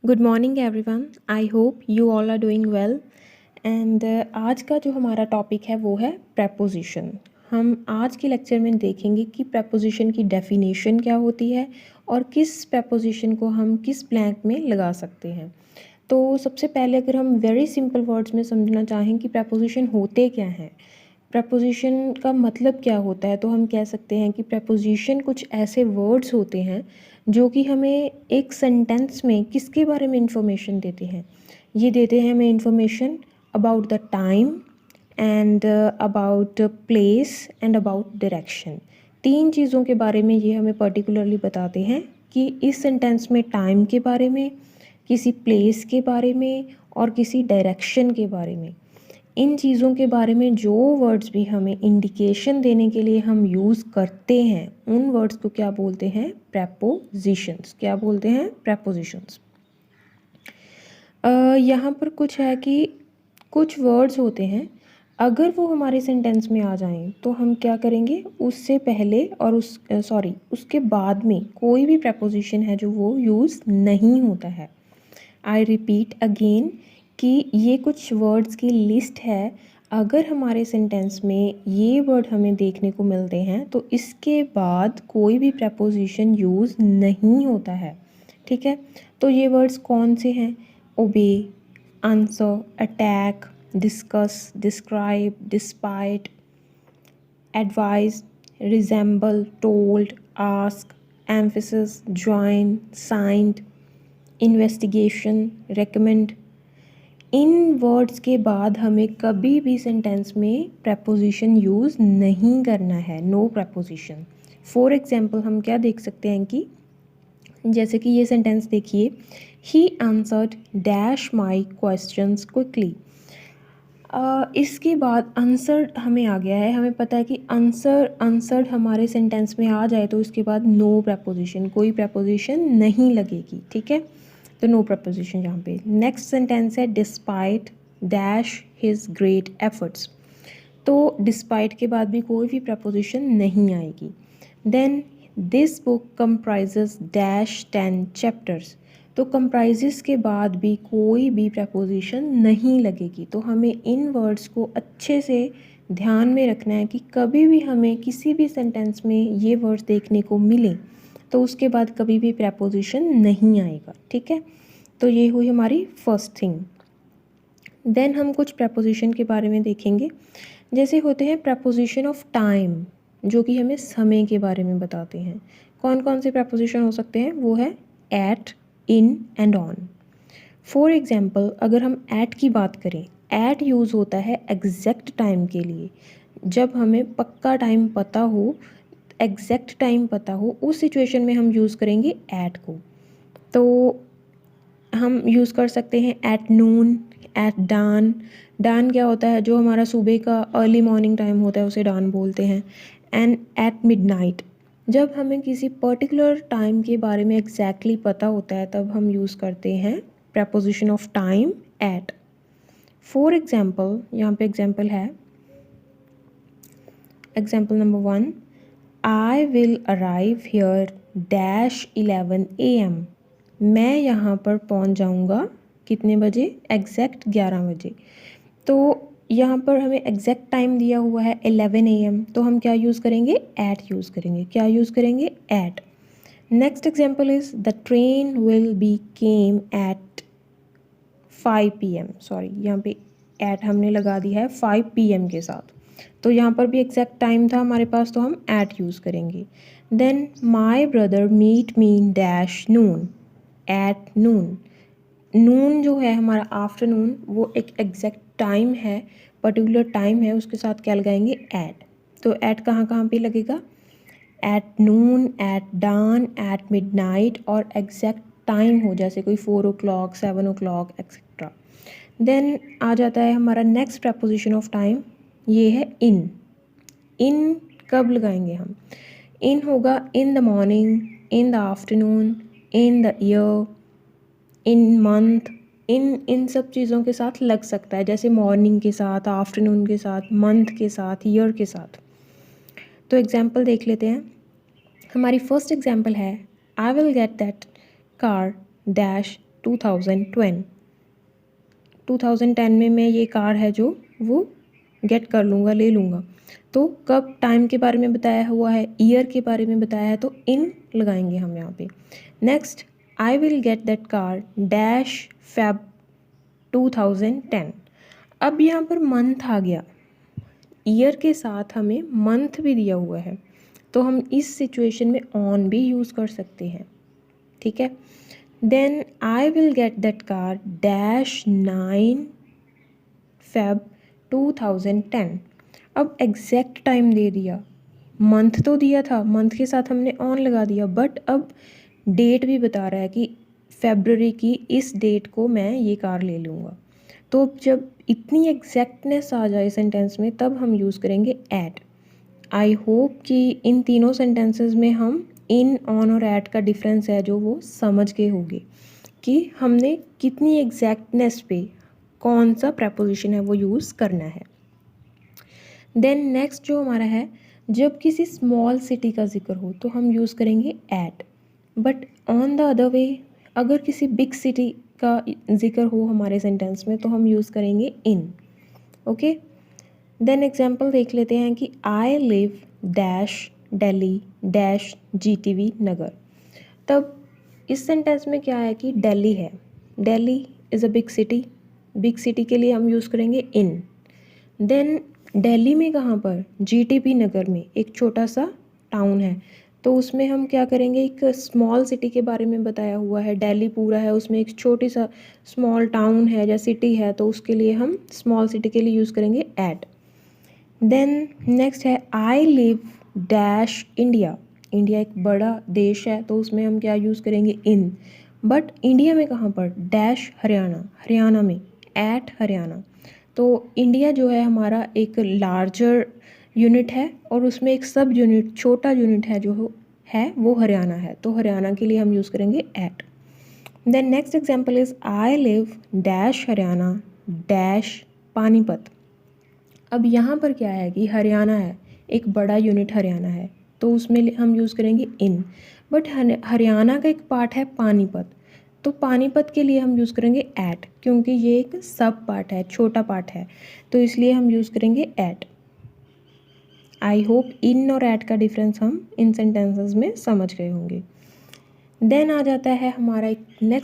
Good morning everyone. I hope you all are doing well. And आज का जो हमारा टॉपिक है वो है प्रेपोजिशन। हम आज के लेक्चर में देखेंगे कि प्रेपोजिशन की डेफिनेशन क्या होती है और किस प्रेपोजिशन को हम किस ब्लैंक में लगा सकते हैं। तो सबसे पहले अगर हम वेरी सिंपल वर्ड्स में समझना चाहें कि प्रेपोजिशन होते क्या हैं, प्रेपोजिशन का मतलब क्या होता है, तो हम कह सकते हैं कि प्रेपोजिशन कुछ ऐसे वर्ड्स होते हैं जो कि हमें एक सेंटेंस में किसके बारे में इंफॉर्मेशन देते हैं। ये देते हैं हमें information about the time and about place and about direction. तीन चीज़ों के बारे में ये हमें पर्टिकुलरली बताते हैं कि इस सेंटेंस में टाइम के बारे में, किसी प्लेस के बारे में और किसी डायरेक्शन के बारे में। इन चीज़ों के बारे में जो वर्ड्स भी हमें इंडिकेशन देने के लिए हम यूज़ करते हैं उन वर्ड्स को क्या बोलते हैं? प्रेपोजिशंस। क्या बोलते हैं? प्रेपोजिशंस। यहाँ पर कुछ है कि कुछ वर्ड्स होते हैं, अगर वो हमारे सेंटेंस में आ जाएं तो हम क्या करेंगे, उससे पहले और उसके बाद में कोई भी प्रेपोजिशन है जो वो यूज़ नहीं होता है। आई रिपीट अगेन कि ये कुछ वर्ड्स की लिस्ट है, अगर हमारे सेंटेंस में ये वर्ड हमें देखने को मिलते हैं तो इसके बाद कोई भी प्रेपोजिशन यूज़ नहीं होता है। ठीक है, तो ये वर्ड्स कौन से हैं? Obey, answer, attack, discuss, describe, despite, advice, resemble, told, ask, emphasis, join, signed, investigation, recommend. इन वर्ड्स के बाद हमें कभी भी सेंटेंस में प्रेपोजिशन यूज़ नहीं करना है, नो प्रेपोजिशन। फॉर एग्जांपल हम क्या देख सकते हैं कि जैसे कि ये सेंटेंस देखिए, he answered dash my questions quickly. इसके बाद आंसर हमें आ गया है, हमें पता है कि आंसर्ड हमारे सेंटेंस में आ जाए तो इसके बाद नो प्रेपोजिशन, कोई प्रेपोजिशन नहीं लगेगी। ठीक है, तो नो प्रपोजिशन यहाँ पे। नेक्स्ट सेंटेंस है despite dash his great efforts. तो डिस्पाइट के बाद भी कोई भी प्रपोजिशन नहीं आएगी। Then this book comprises dash 10 chapters. तो कंप्राइजेस के बाद भी कोई भी प्रपोजिशन नहीं लगेगी। तो हमें इन वर्ड्स को अच्छे से ध्यान में रखना है कि कभी भी हमें किसी भी सेंटेंस में ये वर्ड्स देखने को मिले तो उसके बाद कभी भी प्रेपोजिशन नहीं आएगा। ठीक है, तो ये हुई हमारी फर्स्ट थिंग। देन हम कुछ प्रेपोजिशन के बारे में देखेंगे, जैसे होते हैं प्रेपोजिशन ऑफ टाइम, जो कि हमें समय के बारे में बताते हैं। कौन कौन से प्रेपोजिशन हो सकते हैं? वो है at, in and on. For example अगर हम एट की बात करें, एट यूज़ होता है एग्जैक्ट टाइम के लिए। जब हमें पक्का टाइम पता हो, एग्जैक्ट टाइम पता हो, उस सिचुएशन में हम यूज़ करेंगे एट को। तो हम यूज़ कर सकते हैं एट नून, एट डान। डान क्या होता है? जो हमारा सुबह का अर्ली मॉर्निंग टाइम होता है उसे डान बोलते हैं। एंड एट मिडनाइट, जब हमें किसी पर्टिकुलर टाइम के बारे में एग्जैक्टली पता होता है तब हम यूज़ करते हैं preposition of time at. For example यहाँ पे एग्जाम्पल है, example number 1, I will arrive here dash 11 AM। मैं यहाँ पर पहुँच जाऊँगा कितने बजे? एग्जैक्ट 11 बजे। तो यहाँ पर हमें एग्जैक्ट टाइम दिया हुआ है 11 AM, तो हम क्या यूज़ करेंगे? एट यूज़ करेंगे। क्या यूज़ करेंगे? At. Next example is the train will be came at 5 PM। Sorry, यहाँ पे एट हमने लगा दिया है 5 PM के साथ, तो यहाँ पर भी एग्जैक्ट टाइम था हमारे पास, तो हम एट यूज़ करेंगे। Then my brother meet me dash noon, at noon. Noon जो है हमारा आफ्टरनून, वो एक एग्जैक्ट टाइम है, पर्टिकुलर टाइम है, उसके साथ क्या लगाएंगे? एट। तो एट कहाँ कहाँ पे लगेगा? At noon, at dawn, at midnight और एग्जैक्ट टाइम हो, जैसे कोई 4 o'clock, 7 o'clock एक्सेट्रा। देन आ जाता है हमारा नेक्स्ट प्रपोजिशन ऑफ टाइम, ये है इन। इन कब लगाएंगे हम? इन होगा in the morning, in the afternoon, in the year, in month. इन सब चीज़ों के साथ लग सकता है, जैसे मॉर्निंग के साथ, आफ्टरनून के साथ, मंथ के साथ, ईयर के साथ। तो एग्जाम्पल देख लेते हैं। हमारी फर्स्ट एग्जाम्पल है, आई will get that car dash 2010 में मैं ये कार है जो वो गेट कर लूँगा, ले लूँगा। तो कब टाइम के बारे में बताया हुआ है, ईयर के बारे में बताया है, तो इन लगाएंगे हम यहाँ पे। Next, I will get that car dash Feb 2010। अब यहाँ पर मंथ आ गया, ईयर के साथ हमें मंथ भी दिया हुआ है, तो हम इस सिचुएशन में ऑन भी यूज़ कर सकते हैं, ठीक है। Then I will get that car dash 9 Feb 2010। अब एग्जैक्ट टाइम दे दिया, मंथ तो दिया था, मंथ के साथ हमने ऑन लगा दिया, बट अब डेट भी बता रहा है कि फेब्रुअरी की इस डेट को मैं ये कार ले लूँगा। तो जब इतनी एग्जैक्टनेस आ जाए सेंटेंस में, तब हम यूज़ करेंगे एट। आई होप कि इन तीनों सेंटेंसेस में हम इन, ऑन और एट का डिफरेंस है जो वो समझ गए होंगे कि हमने कितनी एग्जैक्टनेस पे कौन सा प्रपोजिशन है वो यूज़ करना है। देन नेक्स्ट जो हमारा है, जब किसी स्मॉल सिटी का जिक्र हो तो हम यूज़ करेंगे at, but on the other way अगर किसी बिग सिटी का जिक्र हो हमारे सेंटेंस में तो हम यूज़ करेंगे इन। ओके, देन एग्जांपल देख लेते हैं कि I live dash Delhi dash GTB Nagar. तब इस सेंटेंस में क्या है कि दिल्ली है, Delhi is a big city, big city के लिए हम यूज़ करेंगे इन। देन दिल्ली में कहाँ पर, जीटीपी नगर में एक छोटा सा टाउन है, तो उसमें हम क्या करेंगे, एक स्मॉल सिटी के बारे में बताया हुआ है, दिल्ली पूरा है, उसमें एक छोटी सा स्मॉल टाउन है या सिटी है, तो उसके लिए हम स्मॉल सिटी के लिए यूज़ करेंगे एट। देन नेक्स्ट है आई लिव डैश इंडिया, इंडिया एक बड़ा देश है, तो उसमें हम क्या यूज़ करेंगे इन, बट इंडिया में कहाँ पर, डैश हरियाणा, हरियाणा में एट हरियाणा। तो इंडिया जो है हमारा एक लार्जर यूनिट है और उसमें एक सब यूनिट, छोटा यूनिट है जो है वो हरियाणा है, तो हरियाणा के लिए हम यूज़ करेंगे at. Then next example is I live dash Haryana dash Panipat. अब यहाँ पर क्या है कि हरियाणा है, एक बड़ा यूनिट हरियाणा है, तो उसमें हम यूज़ करेंगे इन, बट हरियाणा का एक पार्ट है पानीपत, तो पानीपत के लिए हम यूज़ करेंगे एट, क्योंकि ये एक सब पार्ट है, छोटा पार्ट है, तो इसलिए हम यूज़ करेंगे एट। आई होप इन और एट का डिफरेंस हम इन सेंटेंसेस में समझ गए होंगे। देन आ जाता है हमारा एक नेक्स्ट